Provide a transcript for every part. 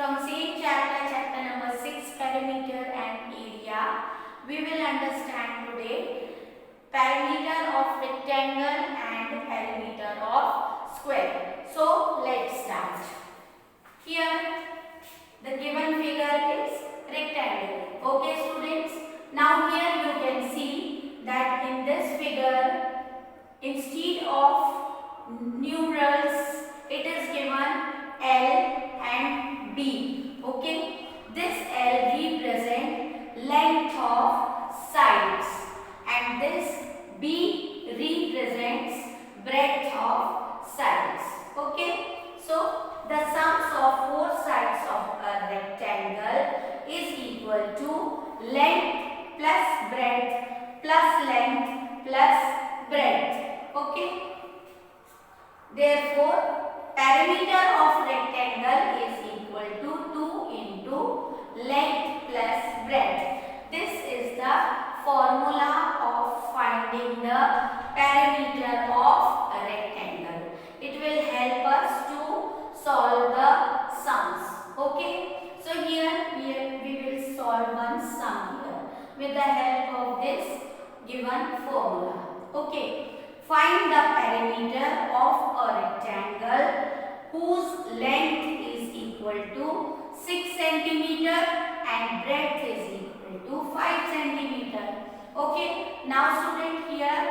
from same chapter, chapter number 6, perimeter and area. We will understand today perimeter of rectangle and perimeter of square. So let's start. Here the given figure is rectangle. Okay students, now here you can see that in this figure, instead of numerals, it is given L and B. Okay, this L represent length of sides and this B represents breadth of sides. Okay, so the sums of four sides of a rectangle is equal to length plus breadth plus length plus breadth. Okay, therefore perimeter of rectangle is equal to 2 into length plus breadth. This is the formula of finding the perimeter of a rectangle. It will help us to solve the sums. Okay, so here we will solve one sum here with the help of this given formula. Okay. Find the perimeter of a rectangle whose length is equal to 6 cm and breadth is equal to 5 cm. Okay, now student, here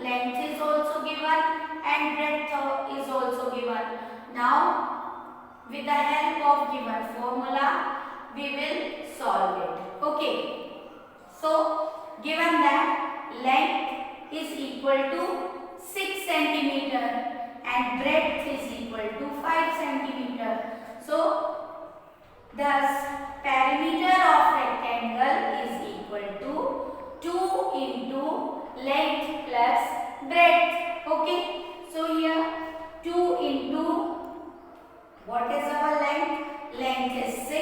length is also given and breadth is also given. Now with the help of given formula we will solve it. Okay, so given that length is equal to 6 cm and breadth is equal to 5 cm. So thus perimeter of rectangle is equal to 2 into length plus breadth. Okay, so here 2 into what is our length? Length is 6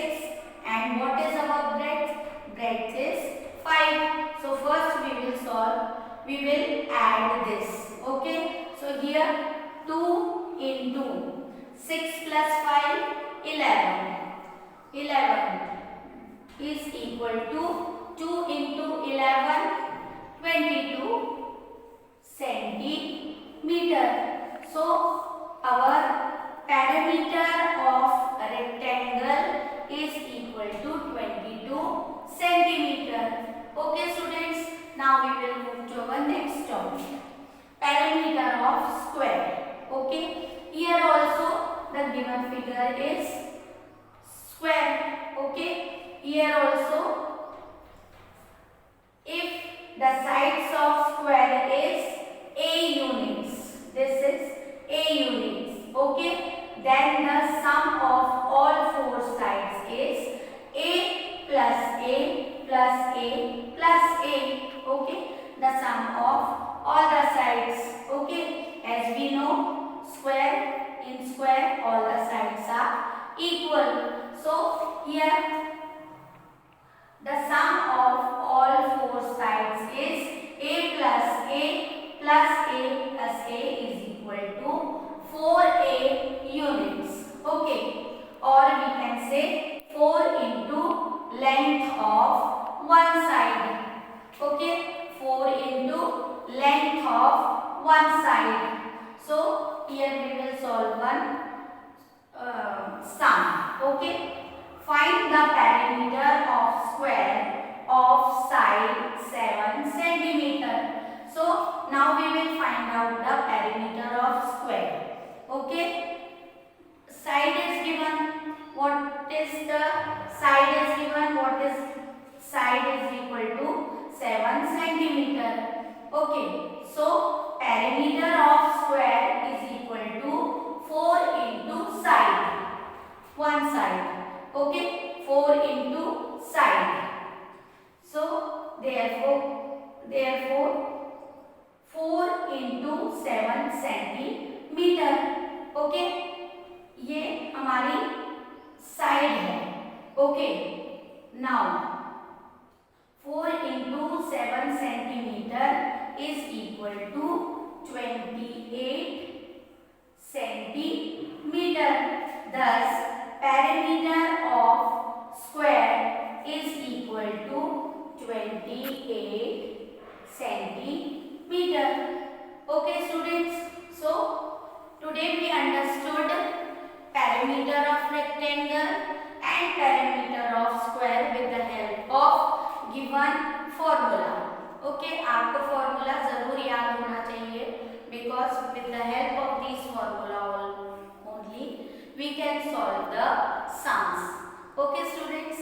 and what is our breadth? Breadth is 5. So first we will solve. We will add this. Okay, so here 2 into 6 plus 5, 11. 11 is equal to 2 into 11, 22 centimeter. So our perimeter of a rectangle is equal to 22 centimeter. Okay students, now we will move to our next topic. Perimeter of square. Okay, here also the given figure is square. Okay, here also if the sides of square is A units, this is A units. Okay, then the sum of all four sides is A plus A plus A plus A. Okay, the sum of all the sides. Okay, as we know, square, in square all the sides are equal. So here the sum of all four sides is A plus A plus A plus A is equal to 4A units. Okay, or we can say 4 into length of one side. Okay, 4 into length of one side. So here we will solve one sum. Okay, find the perimeter of square of side 7 cm. So now we will find out the perimeter of square. Okay, side is given. What is the side is given? What is side is equal to 7 cm. Okay, so perimeter of square is equal to 4 into side, one side. Okay, 4 into side. So therefore 4 into 7 centimeter. Okay, ये हमारी side है. Okay, now 4 into 7 centimeter is equal to 28 centimeter. Thus, perimeter of diameter of rectangle and perimeter of square with the help of given formula. Okay, आपको formula जरूर याद होना चाहिए because with the help of these formula only we can solve the sums. Okay students.